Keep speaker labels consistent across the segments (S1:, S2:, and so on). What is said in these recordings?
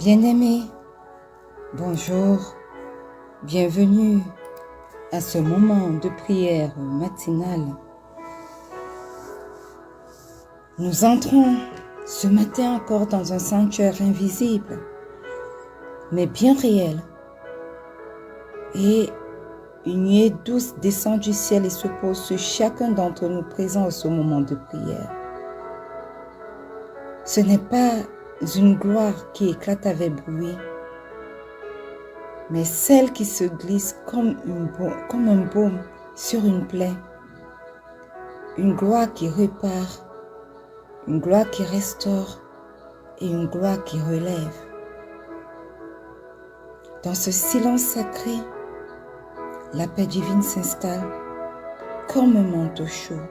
S1: Bien-aimés, bonjour, bienvenue à ce moment de prière matinale. Nous entrons ce matin encore dans un sanctuaire invisible, mais bien réel. Et une nuée douce descend du ciel et se pose sur chacun d'entre nous présents à ce moment de prière. Ce n'est pas une gloire qui éclate avec bruit, mais celle qui se glisse comme un baume sur une plaie. Une gloire qui répare, une gloire qui restaure et une gloire qui relève. Dans ce silence sacré, la paix divine s'installe comme un manteau chaud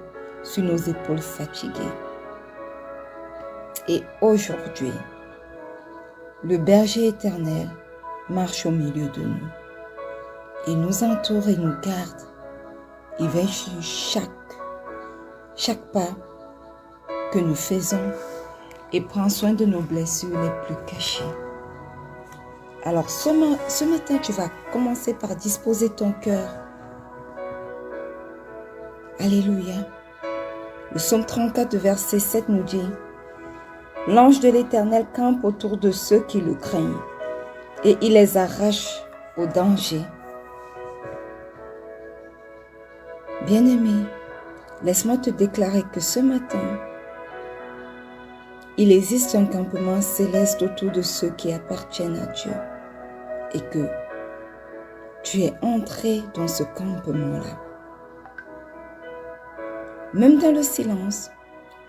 S1: sur nos épaules fatiguées. Et aujourd'hui, le berger éternel marche au milieu de nous. Il nous entoure et nous garde. Il veille sur chaque pas que nous faisons et prend soin de nos blessures les plus cachées. Alors ce matin, tu vas commencer par disposer ton cœur. Alléluia. Le psaume 34, verset 7 nous dit: l'ange de l'Éternel campe autour de ceux qui le craignent et il les arrache au danger. Bien-aimé, laisse-moi te déclarer que ce matin, il existe un campement céleste autour de ceux qui appartiennent à Dieu et que tu es entré dans ce campement-là. Même dans le silence,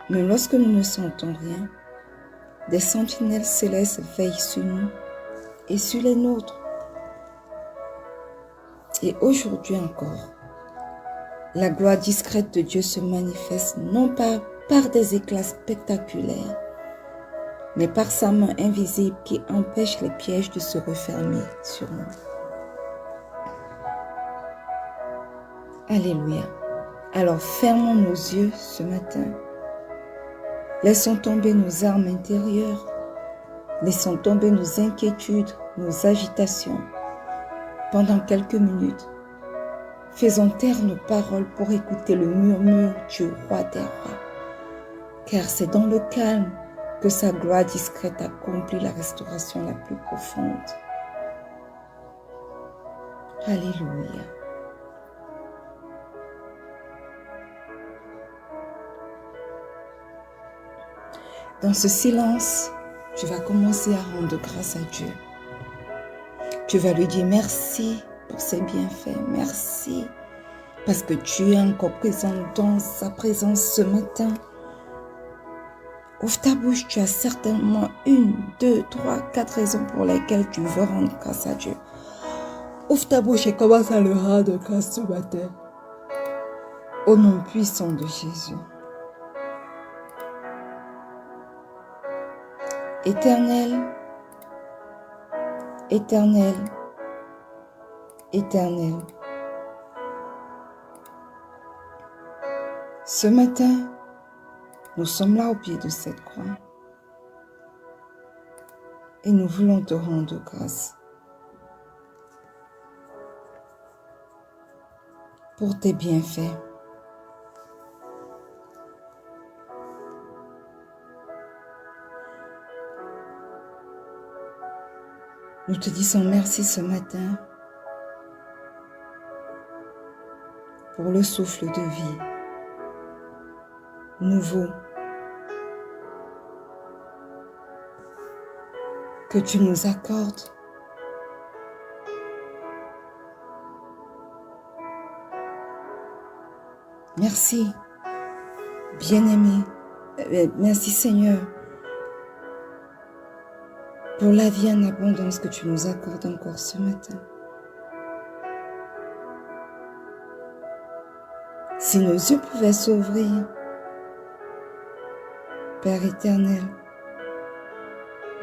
S1: même lorsque nous ne sentons rien, des sentinelles célestes veillent sur nous et sur les nôtres. Et aujourd'hui encore, la gloire discrète de Dieu se manifeste non pas par des éclats spectaculaires, mais par sa main invisible qui empêche les pièges de se refermer sur nous. Alléluia. Alors fermons nos yeux ce matin. Laissons tomber nos armes intérieures. Laissons tomber nos inquiétudes, nos agitations. Pendant quelques minutes, faisons taire nos paroles pour écouter le murmure du roi des rois. Car c'est dans le calme que sa gloire discrète accomplit la restauration la plus profonde. Alléluia. Dans ce silence, tu vas commencer à rendre grâce à Dieu. Tu vas lui dire merci pour ses bienfaits. Merci parce que tu es encore présent dans sa présence ce matin. Ouvre ta bouche, tu as certainement 1, 2, 3, 4 raisons pour lesquelles tu veux rendre grâce à Dieu. Ouvre ta bouche et commence à le rendre grâce ce matin. Au nom puissant de Jésus. Éternel, éternel, éternel. Ce matin, nous sommes là au pied de cette croix et nous voulons te rendre grâce pour tes bienfaits. Nous te disons merci ce matin pour le souffle de vie nouveau que tu nous accordes. Merci, bien-aimé. Merci Seigneur pour la vie en abondance que tu nous accordes encore ce matin. Si nos yeux pouvaient s'ouvrir, Père éternel,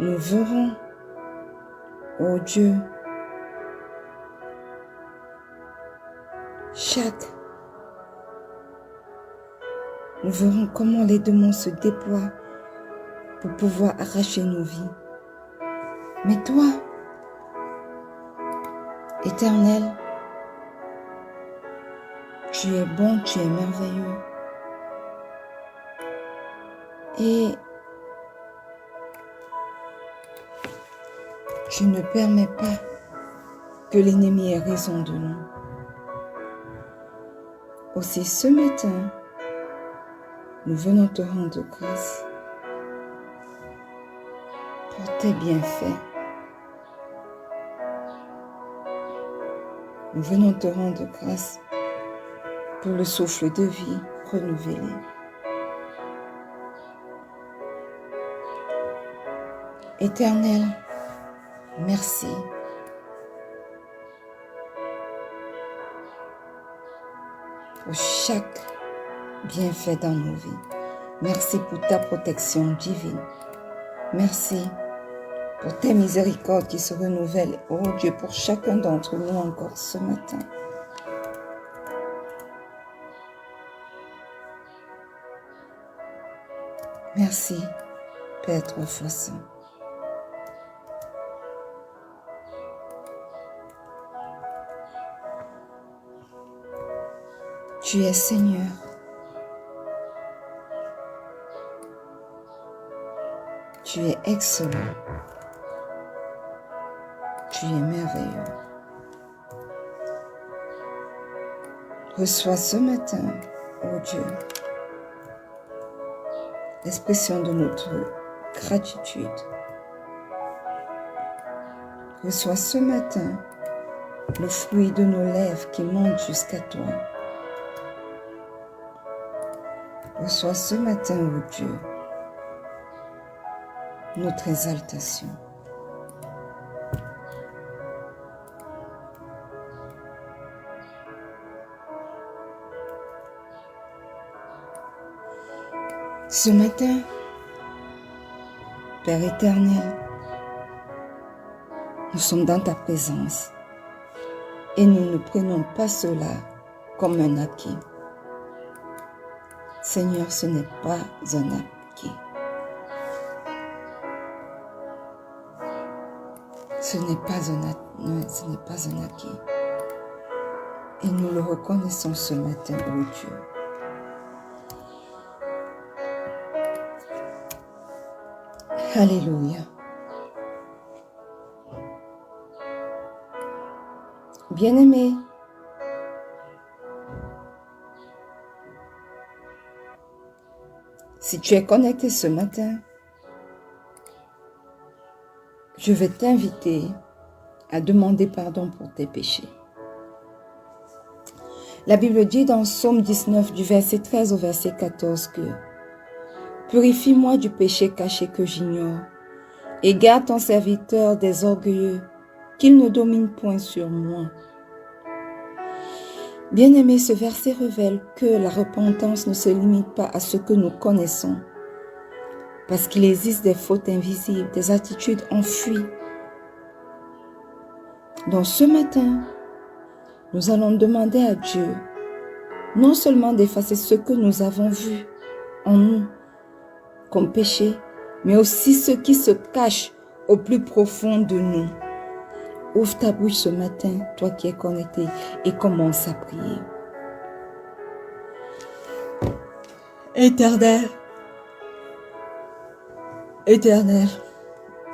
S1: nous verrons, ô Dieu, nous verrons comment les démons se déploient pour pouvoir arracher nos vies. Mais toi, Éternel, tu es bon, tu es merveilleux. Et tu ne permets pas que l'ennemi ait raison de nous. Aussi ce matin, nous venons te rendre grâce pour tes bienfaits. Nous venons te rendre grâce pour le souffle de vie renouvelé. Éternel, merci. Pour chaque bienfait dans nos vies. Merci pour ta protection divine. Merci pour tes miséricordes qui se renouvellent, oh Dieu, pour chacun d'entre nous encore ce matin. Merci, Père trois fois saint. Tu es Seigneur. Tu es excellent. Tu es merveilleux. Reçois ce matin, ô Dieu, l'expression de notre gratitude. Reçois ce matin le fruit de nos lèvres qui monte jusqu'à toi. Reçois ce matin, ô Dieu, notre exaltation. Ce matin, Père éternel, nous sommes dans ta présence et nous ne prenons pas cela comme un acquis. Seigneur, ce n'est pas un acquis. Ce n'est pas un acquis. Et nous le reconnaissons ce matin, ô Dieu. Alléluia. Bien-aimé, si tu es connecté ce matin, je vais t'inviter à demander pardon pour tes péchés. La Bible dit dans Psaume 19 du verset 13 au verset 14 que « Purifie-moi du péché caché que j'ignore et garde ton serviteur des orgueilleux, qu'il ne domine point sur moi. » Bien-aimé, ce verset révèle que la repentance ne se limite pas à ce que nous connaissons, parce qu'il existe des fautes invisibles, des attitudes enfuies. Donc ce matin, nous allons demander à Dieu non seulement d'effacer ce que nous avons vu en nous comme péché, mais aussi ce qui se cache au plus profond de nous. Ouvre ta bouche ce matin, toi qui es connecté, et commence à prier. Éternel, Éternel,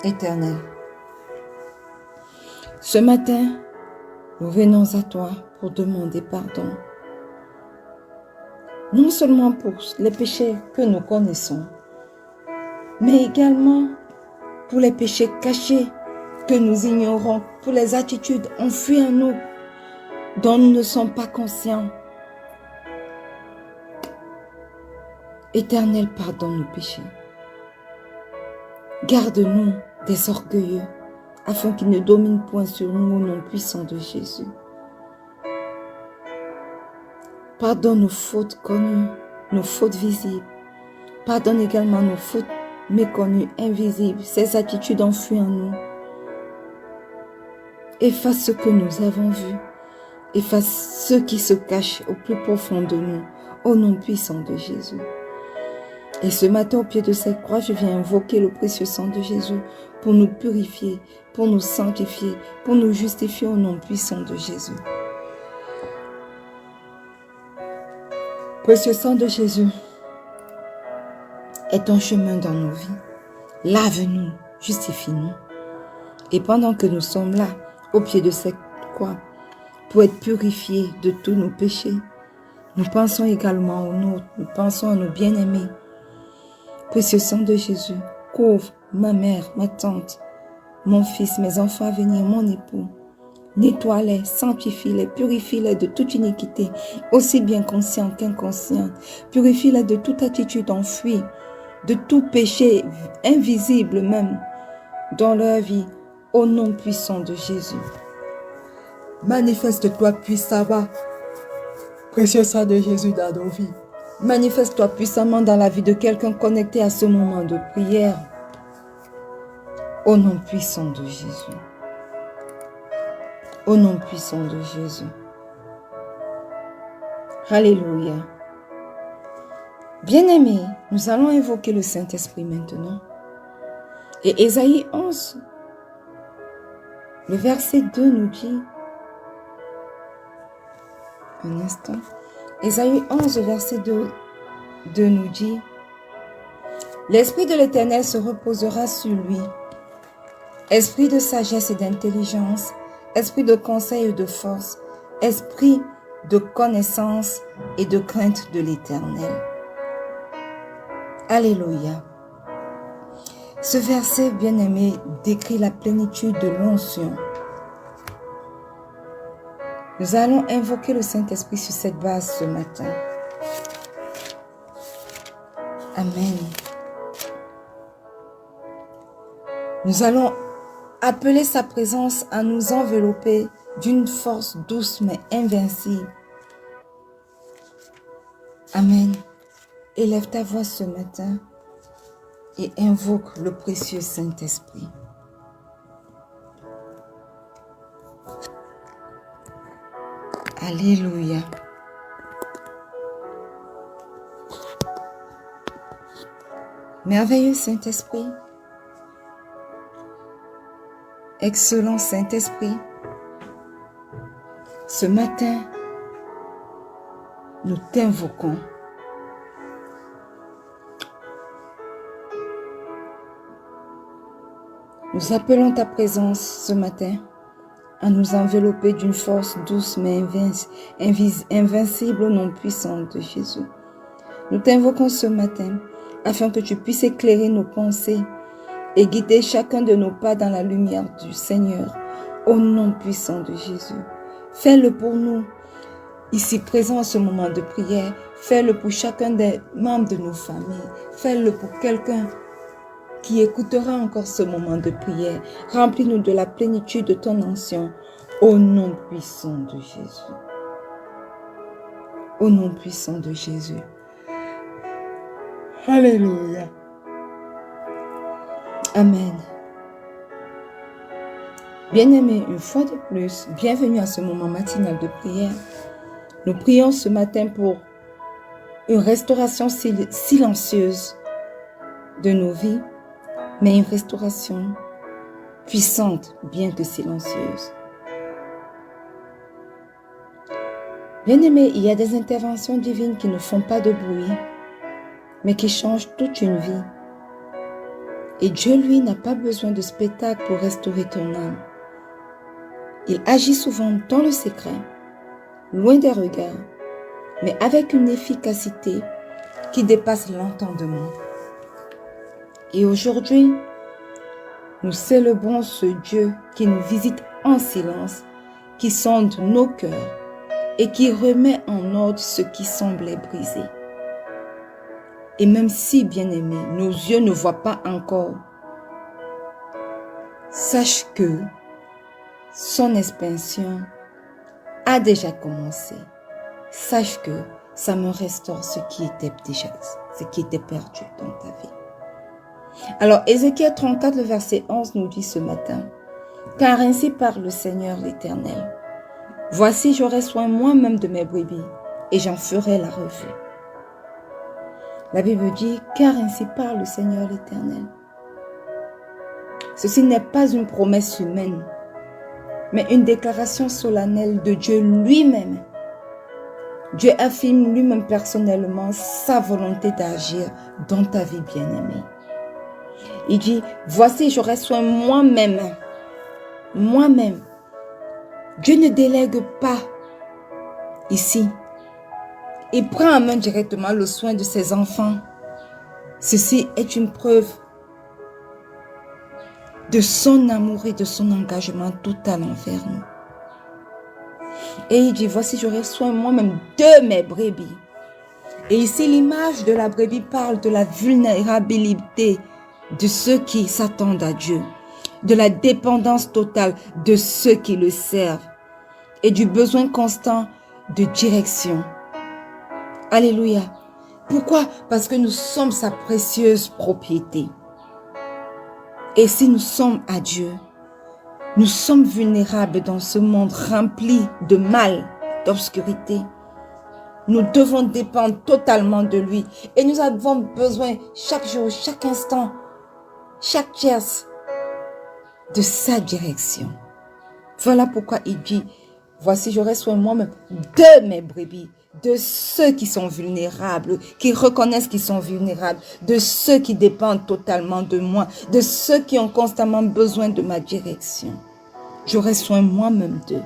S1: Éternel, ce matin, nous venons à toi pour demander pardon. Non seulement pour les péchés que nous connaissons, mais également pour les péchés cachés que nous ignorons, pour les attitudes enfuies en nous, dont nous ne sommes pas conscients. Éternel, pardonne nos péchés. Garde-nous des orgueilleux, afin qu'ils ne dominent point sur nous au nom puissant de Jésus. Pardonne nos fautes connues, nos fautes visibles. Pardonne également nos fautes méconnues, invisibles, ces attitudes enfuies en nous. Efface ce que nous avons vu. Efface ce qui se cache au plus profond de nous, au nom puissant de Jésus. Et ce matin, au pied de cette croix, je viens invoquer le précieux sang de Jésus pour nous purifier, pour nous sanctifier, pour nous justifier au nom puissant de Jésus. Précieux sang de Jésus, est ton chemin dans nos vies. Lave-nous, justifie-nous. Et pendant que nous sommes là, au pied de cette croix, pour être purifiés de tous nos péchés, nous pensons également aux nôtres, nous pensons à nos bien-aimés. Précieux sang de Jésus, couvre ma mère, ma tante, mon fils, mes enfants à venir, mon époux. Nettoie-les, sanctifie-les, purifie-les de toute iniquité, aussi bien consciente qu'inconsciente. Purifie-les de toute attitude enfuie, de tout péché invisible même dans leur vie, au nom puissant de Jésus. Manifeste-toi puissamment, précieux sang de Jésus dans nos vies. Manifeste-toi puissamment dans la vie de quelqu'un connecté à ce moment de prière, au nom puissant de Jésus. Au nom puissant de Jésus. Alléluia. Bien-aimés, nous allons invoquer le Saint-Esprit maintenant. Et Ésaïe 11, le verset 2 nous dit, un instant, Ésaïe 11, verset 2 nous dit, « L'Esprit de l'Éternel se reposera sur lui, esprit de sagesse et d'intelligence, esprit de conseil et de force, esprit de connaissance et de crainte de l'Éternel. » Alléluia. Ce verset, bien-aimé, décrit la plénitude de l'onction. Nous allons invoquer le Saint-Esprit sur cette base ce matin. Amen. Nous allons appeler sa présence à nous envelopper d'une force douce mais invincible. Amen. Élève ta voix ce matin et invoque le précieux Saint-Esprit. Alléluia. Merveilleux Saint-Esprit, excellent Saint-Esprit, ce matin, nous t'invoquons. Nous appelons ta présence ce matin à nous envelopper d'une force douce mais invincible au nom puissant de Jésus. Nous t'invoquons ce matin afin que tu puisses éclairer nos pensées et guider chacun de nos pas dans la lumière du Seigneur au nom puissant de Jésus. Fais-le pour nous, ici présents à ce moment de prière. Fais-le pour chacun des membres de nos familles. Fais-le pour quelqu'un qui écoutera encore ce moment de prière. Remplis-nous de la plénitude de ton onction au nom puissant de Jésus. Au nom puissant de Jésus. Alléluia. Amen. Bien-aimés, une fois de plus, bienvenue à ce moment matinal de prière. Nous prions ce matin pour une restauration silencieuse de nos vies, mais une restauration puissante, bien que silencieuse. Bien-aimés, il y a des interventions divines qui ne font pas de bruit, mais qui changent toute une vie. Et Dieu, lui, n'a pas besoin de spectacle pour restaurer ton âme. Il agit souvent dans le secret, loin des regards, mais avec une efficacité qui dépasse l'entendement. Et aujourd'hui, nous célébrons ce Dieu qui nous visite en silence, qui sonde nos cœurs et qui remet en ordre ce qui semblait brisé. Et même si, bien-aimé, nos yeux ne voient pas encore, sache que son expansion a déjà commencé. Sache que ça me restaure ce qui était perdu dans ta vie. Alors, Ézéchiel 34, le verset 11 nous dit ce matin, « Car ainsi parle le Seigneur l'Éternel. Voici, j'aurai soin moi-même de mes brebis, et j'en ferai la revue. » La Bible dit, car ainsi parle le Seigneur l'Éternel. Ceci n'est pas une promesse humaine, mais une déclaration solennelle de Dieu lui-même. Dieu affirme lui-même personnellement sa volonté d'agir dans ta vie bien-aimée. Il dit, voici, j'aurai soin moi-même. Moi-même. Dieu ne délègue pas ici. Il prend en main directement le soin de ses enfants. Ceci est une preuve de son amour et de son engagement total envers nous. Et il dit, voici, j'aurai soin moi-même de mes brebis. Et ici, l'image de la brebis parle de la vulnérabilité de ceux qui s'attendent à Dieu, de la dépendance totale de ceux qui le servent et du besoin constant de direction. Alléluia. Pourquoi? Parce que nous sommes sa précieuse propriété. Et si nous sommes à Dieu, nous sommes vulnérables dans ce monde rempli de mal, d'obscurité. Nous devons dépendre totalement de lui. Et nous avons besoin chaque jour, chaque instant, chaque tierce de sa direction. Voilà pourquoi il dit, voici, j'aurai soin moi-même de mes brebis, de ceux qui sont vulnérables, qui reconnaissent qu'ils sont vulnérables, de ceux qui dépendent totalement de moi, de ceux qui ont constamment besoin de ma direction. J'aurai soin moi-même d'eux.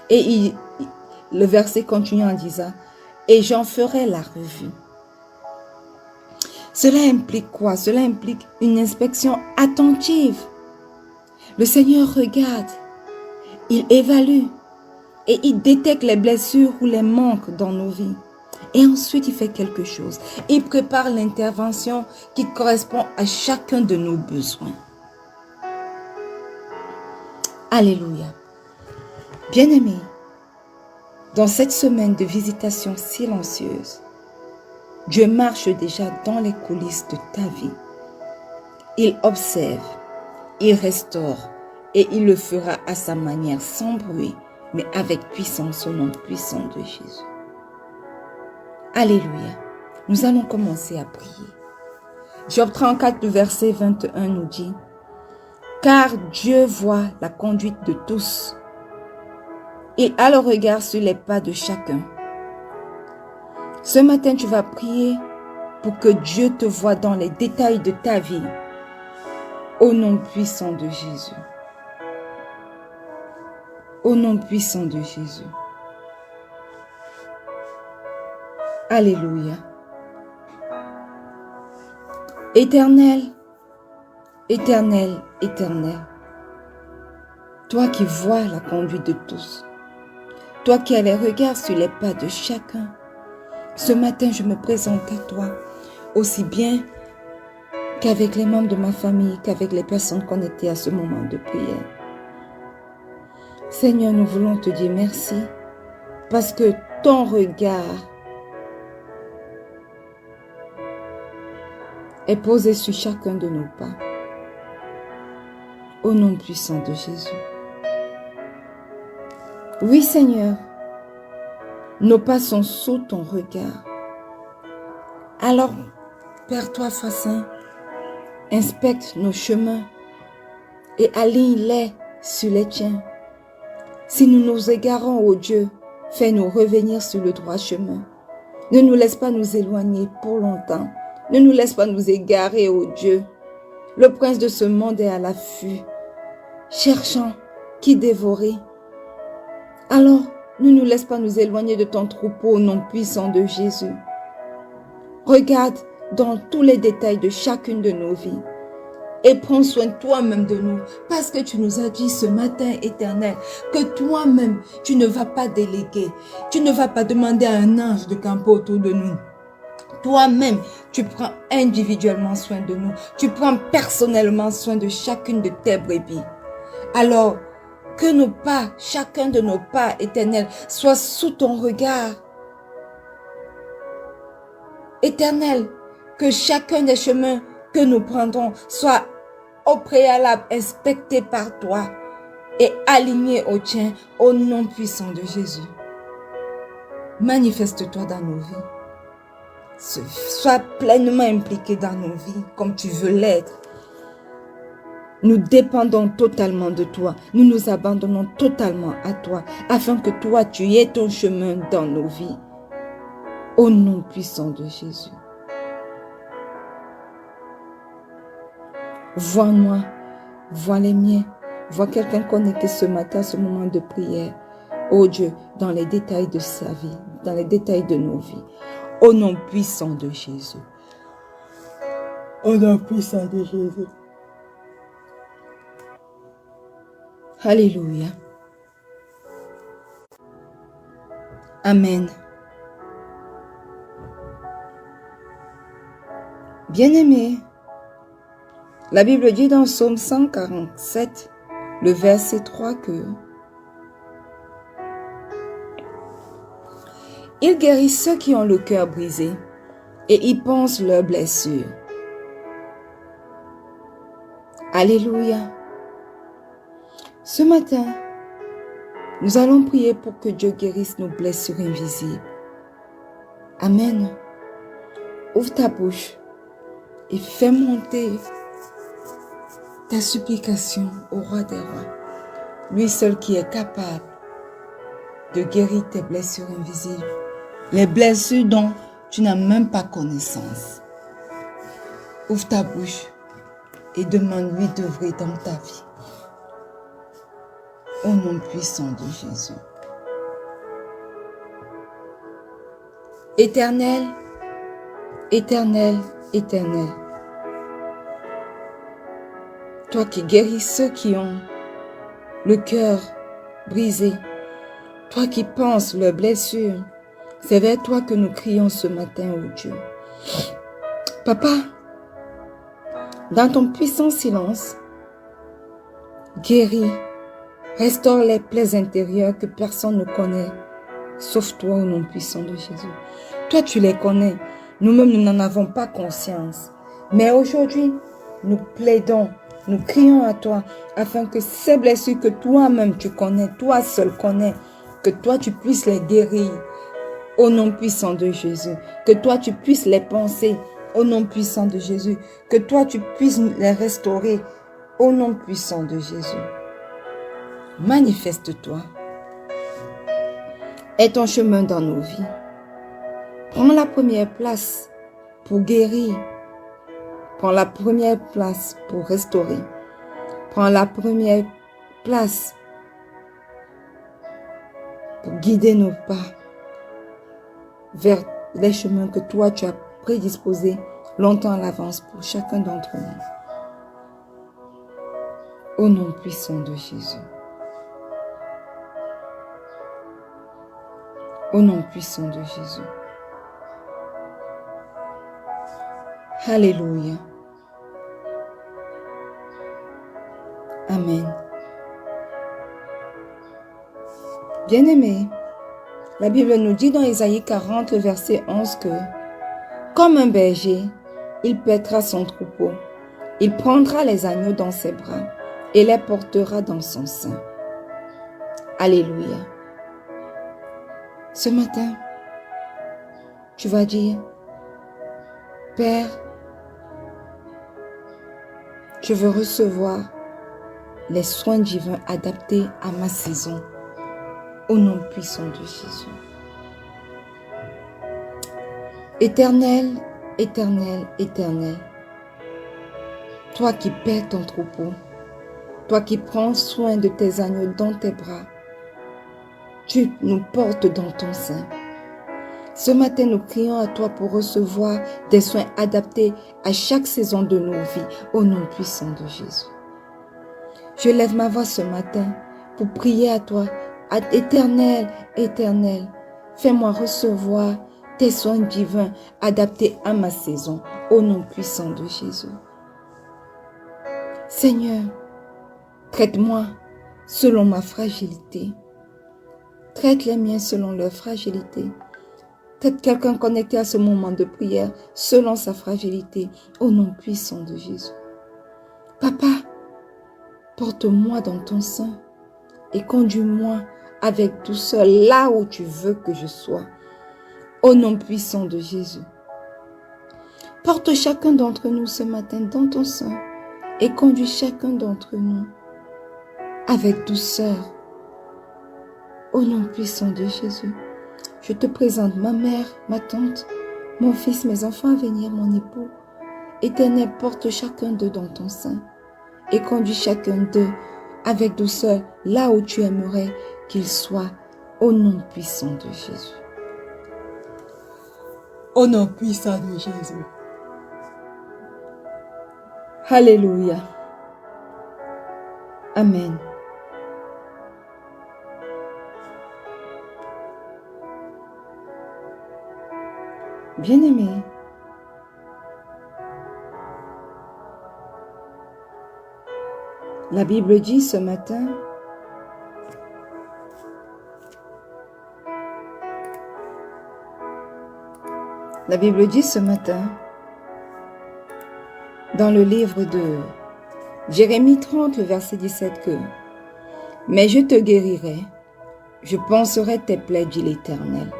S1: Et le verset continue en disant, et j'en ferai la revue. Cela implique quoi? Cela implique une inspection attentive. Le Seigneur regarde, il évalue et il détecte les blessures ou les manques dans nos vies. Et ensuite, il fait quelque chose. Il prépare l'intervention qui correspond à chacun de nos besoins. Alléluia. Bien-aimés, dans cette semaine de visitation silencieuse, Dieu marche déjà dans les coulisses de ta vie. Il observe, il restaure et il le fera à sa manière, sans bruit, mais avec puissance au nom puissant de Jésus. Alléluia. Nous allons commencer à prier. Job 34, verset 21 nous dit, « Car Dieu voit la conduite de tous. Il a le regard sur les pas de chacun. » Ce matin, tu vas prier pour que Dieu te voie dans les détails de ta vie. Au nom puissant de Jésus. Au nom puissant de Jésus. Alléluia. Éternel, éternel, éternel. Toi qui vois la conduite de tous. Toi qui as les regards sur les pas de chacun. Ce matin, je me présente à toi, aussi bien qu'avec les membres de ma famille, qu'avec les personnes connectées à ce moment de prière. Seigneur, nous voulons te dire merci, parce que ton regard est posé sur chacun de nos pas. Au nom puissant de Jésus. Oui, Seigneur, nos pas sont sous ton regard. Alors, Père, toi, Saint, inspecte nos chemins et aligne-les sur les tiens. Si nous nous égarons, ô Dieu, fais-nous revenir sur le droit chemin. Ne nous laisse pas nous éloigner pour longtemps. Ne nous laisse pas nous égarer, ô Dieu. Le prince de ce monde est à l'affût, cherchant qui dévorer. Alors, ne nous laisse pas nous éloigner de ton troupeau au nom puissant de Jésus. Regarde dans tous les détails de chacune de nos vies et prends soin toi-même de nous, parce que tu nous as dit ce matin, Éternel, que toi-même, tu ne vas pas déléguer, tu ne vas pas demander à un ange de camper autour de nous. Toi-même, tu prends individuellement soin de nous, tu prends personnellement soin de chacune de tes brebis. Alors, que nos pas, chacun de nos pas, Éternel, soit sous ton regard. Éternel, que chacun des chemins que nous prendrons soit au préalable inspecté par toi et aligné au tien, au nom puissant de Jésus. Manifeste-toi dans nos vies. Sois pleinement impliqué dans nos vies comme tu veux l'être. Nous dépendons totalement de toi. Nous nous abandonnons totalement à toi afin que toi, tu aies ton chemin dans nos vies. Au nom puissant de Jésus. Vois-moi, vois les miens, vois quelqu'un connecté ce matin à ce moment de prière. Oh Dieu, dans les détails de sa vie, dans les détails de nos vies. Au nom puissant de Jésus. Au nom puissant de Jésus. Alléluia. Amen. Bien-aimés, la Bible dit dans Psaume 147, le verset 3 que il guérit ceux qui ont le cœur brisé et y pensent leurs blessures. Alléluia. Ce matin, nous allons prier pour que Dieu guérisse nos blessures invisibles. Amen. Ouvre ta bouche et fais monter ta supplication au roi des rois. Lui seul qui est capable de guérir tes blessures invisibles. Les blessures dont tu n'as même pas connaissance. Ouvre ta bouche et demande-lui d'œuvrer dans ta vie. Au nom puissant de Jésus. Éternel, éternel, éternel. Toi qui guéris ceux qui ont le cœur brisé. Toi qui penses leurs blessures. C'est vers toi que nous crions ce matin, oh Dieu. Papa, dans ton puissant silence, guéris, restaure les plaies intérieures que personne ne connaît, sauf toi au nom puissant de Jésus. Toi, tu les connais. Nous-mêmes, nous n'en avons pas conscience. Mais aujourd'hui, nous plaidons, nous crions à toi, afin que ces blessures que toi-même tu connais, toi seul connais, que toi tu puisses les guérir au nom puissant de Jésus. Que toi tu puisses les penser au nom puissant de Jésus. Que toi tu puisses les restaurer au nom puissant de Jésus. Manifeste-toi. Aie ton chemin dans nos vies. Prends la première place pour guérir. Prends la première place pour restaurer. Prends la première place pour guider nos pas vers les chemins que toi tu as prédisposés longtemps à l'avance pour chacun d'entre nous. Au nom puissant de Jésus. Au nom puissant de Jésus. Alléluia. Amen. Bien-aimés, la Bible nous dit dans Ésaïe 40, verset 11 que comme un berger, il paîtra son troupeau. Il prendra les agneaux dans ses bras et les portera dans son sein. Alléluia. Ce matin, tu vas dire, Père, je veux recevoir les soins divins adaptés à ma saison. Au nom puissant de Jésus. Éternel, éternel, éternel. Toi qui paies ton troupeau. Toi qui prends soin de tes agneaux dans tes bras. Tu nous portes dans ton sein. Ce matin, nous crions à toi pour recevoir des soins adaptés à chaque saison de nos vies. Au nom puissant de Jésus. Je lève ma voix ce matin pour prier à toi. Éternel, éternel, fais-moi recevoir tes soins divins adaptés à ma saison, au nom puissant de Jésus. Seigneur, traite-moi selon ma fragilité. Traite les miens selon leur fragilité. Traite quelqu'un connecté à ce moment de prière selon sa fragilité, au nom puissant de Jésus. Papa, porte-moi dans ton sein et conduis-moi avec douceur là où tu veux que je sois. Au nom puissant de Jésus. Porte chacun d'entre nous ce matin dans ton sein et conduis chacun d'entre nous avec douceur. Au nom puissant de Jésus, je te présente ma mère, ma tante, mon fils, mes enfants à venir, mon époux. Éternel, porte chacun d'eux dans ton sein et conduis chacun d'eux avec douceur là où tu aimerais qu'ils soient, au nom puissant de Jésus. Au nom puissant de Jésus. Alléluia. Amen. Bien-aimés, la Bible dit ce matin, dans le livre de Jérémie 30, le verset 17 que « Mais je te guérirai, je panserai tes plaies, dit l'Éternel. »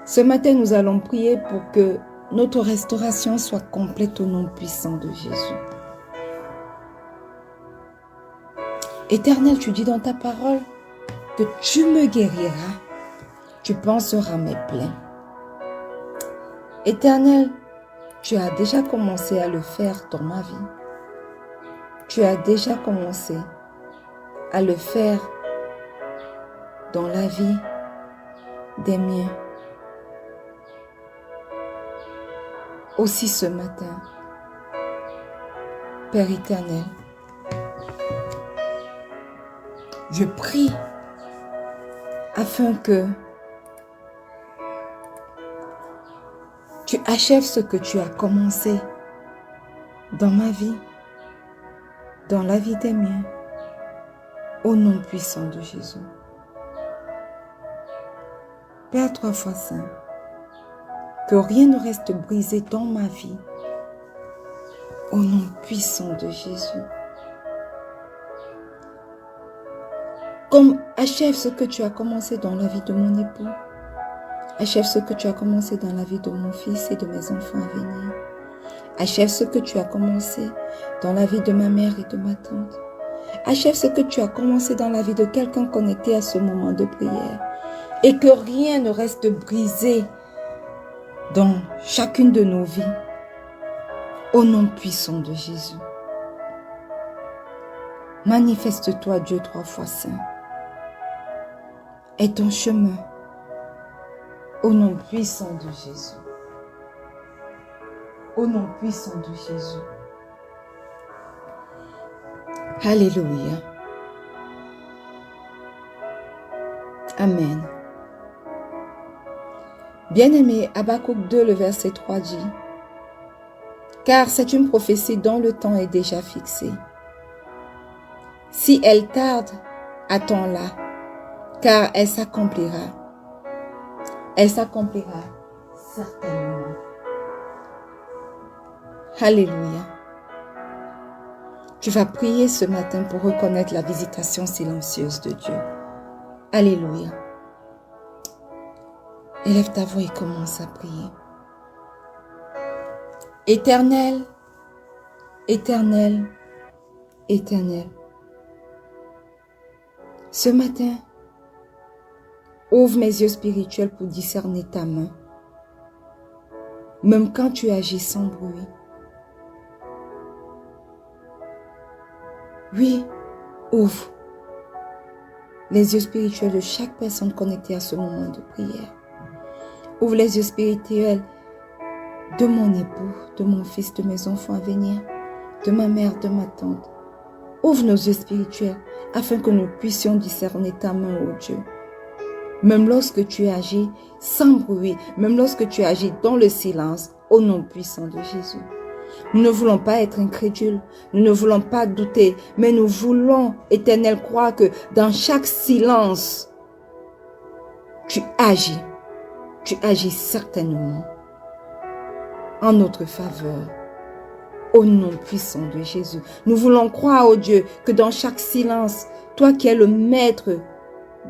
S1: Ce matin, nous allons prier pour que notre restauration soit complète au nom puissant de Jésus. Éternel, tu dis dans ta parole que tu me guériras, tu panseras mes plaies. Éternel, tu as déjà commencé à le faire dans ma vie. Tu as déjà commencé à le faire dans la vie des miens. Aussi ce matin, Père éternel, je prie afin que tu achèves ce que tu as commencé dans ma vie, dans la vie des miens, au nom puissant de Jésus. Père 3 fois saint, que rien ne reste brisé dans ma vie, au nom puissant de Jésus. Comme achève ce que tu as commencé dans la vie de mon époux, achève ce que tu as commencé dans la vie de mon fils et de mes enfants à venir. Achève ce que tu as commencé dans la vie de ma mère et de ma tante. Achève ce que tu as commencé dans la vie de quelqu'un connecté à ce moment de prière. Et que rien ne reste brisé dans chacune de nos vies. Au nom puissant de Jésus. Manifeste-toi, Dieu 3 fois saint. Et ton chemin. Au nom puissant de Jésus. Au nom puissant de Jésus. Alléluia. Amen. Bien-aimé, Habakkuk 2, le verset 3 dit, « Car c'est une prophétie dont le temps est déjà fixé. Si elle tarde, attends-la, car elle s'accomplira. Elle s'accomplira certainement. » Alléluia. Tu vas prier ce matin pour reconnaître la visitation silencieuse de Dieu. Alléluia. Élève ta voix et commence à prier. Éternel, éternel, éternel. Ce matin, ouvre mes yeux spirituels pour discerner ta main. Même quand tu agis sans bruit. Oui, ouvre les yeux spirituels de chaque personne connectée à ce moment de prière. Ouvre les yeux spirituels de mon époux, de mon fils, de mes enfants à venir, de ma mère, de ma tante. Ouvre nos yeux spirituels afin que nous puissions discerner ta main, ô Dieu. Même lorsque tu agis sans bruit, même lorsque tu agis dans le silence, au nom puissant de Jésus. Nous ne voulons pas être incrédules, nous ne voulons pas douter, mais nous voulons, Éternel, croire que dans chaque silence, tu agis certainement en notre faveur, au nom puissant de Jésus. Nous voulons croire, ô Dieu, que dans chaque silence, toi qui es le maître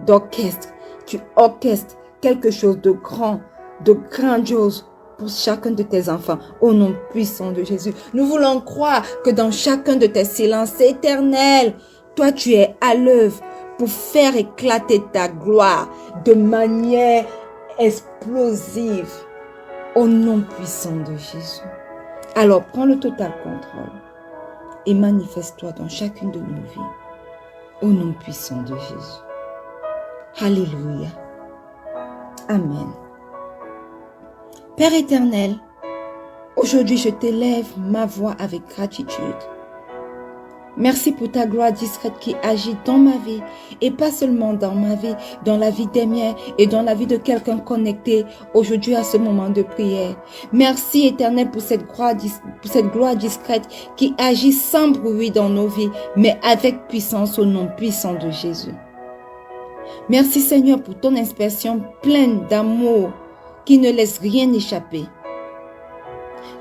S1: d'orchestre, tu orchestres quelque chose de grand, de grandiose pour chacun de tes enfants, au nom puissant de Jésus. Nous voulons croire que dans chacun de tes silences éternels, toi tu es à l'œuvre pour faire éclater ta gloire de manière explosive, au nom puissant de Jésus. Alors prends le total contrôle et manifeste-toi dans chacune de nos vies, au nom puissant de Jésus. Alléluia. Amen. Père éternel, aujourd'hui je t'élève ma voix avec gratitude. Merci pour ta gloire discrète qui agit dans ma vie et pas seulement dans ma vie, dans la vie des miens et dans la vie de quelqu'un connecté aujourd'hui à ce moment de prière. Merci éternel pour cette gloire discrète qui agit sans bruit dans nos vies, mais avec puissance au nom puissant de Jésus. Merci Seigneur pour ton inspiration pleine d'amour qui ne laisse rien échapper.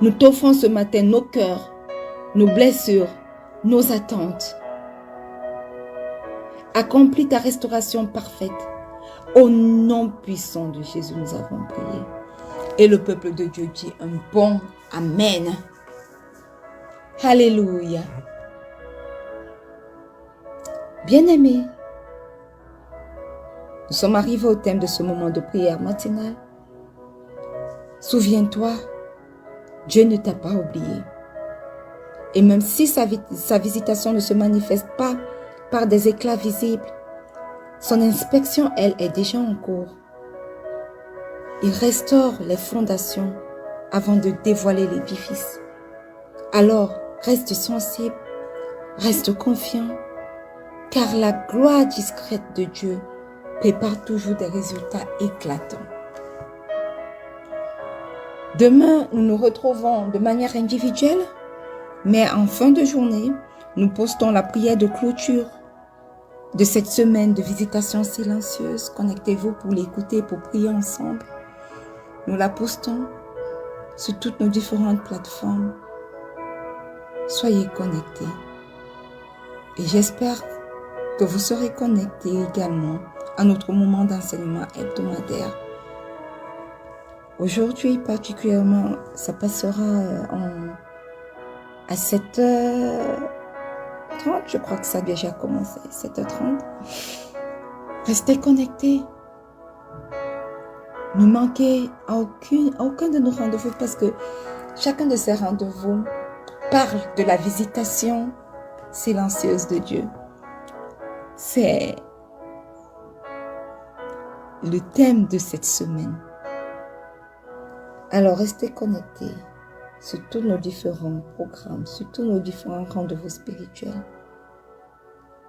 S1: Nous t'offrons ce matin nos cœurs, nos blessures, nos attentes. Accomplis ta restauration parfaite. Au nom puissant de Jésus, nous avons prié. Et le peuple de Dieu dit un bon Amen. Alléluia. Bien-aimés, nous sommes arrivés au thème de ce moment de prière matinale. Souviens-toi, Dieu ne t'a pas oublié. Et même si sa visitation ne se manifeste pas par des éclats visibles, son inspection, elle, est déjà en cours. Il restaure les fondations avant de dévoiler l'édifice. Alors, reste sensible, reste confiant, car la gloire discrète de Dieu prépare toujours des résultats éclatants. Demain, nous nous retrouvons de manière individuelle, mais en fin de journée, nous postons la prière de clôture de cette semaine de visitation silencieuse. Connectez-vous pour l'écouter, pour prier ensemble. Nous la postons sur toutes nos différentes plateformes. Soyez connectés. Et j'espère que vous serez connectés également à notre moment d'enseignement hebdomadaire. Aujourd'hui, particulièrement, ça passera à 7h30, je crois que ça a déjà commencé, 7h30. Restez connectés. Ne manquez à aucun de nos rendez-vous parce que chacun de ces rendez-vous parle de la visitation silencieuse de Dieu. C'est le thème de cette semaine. Alors restez connectés sur tous nos différents programmes, sur tous nos différents rendez-vous spirituels.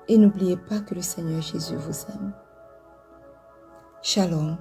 S1: Et n'oubliez pas que le Seigneur Jésus vous aime. Shalom.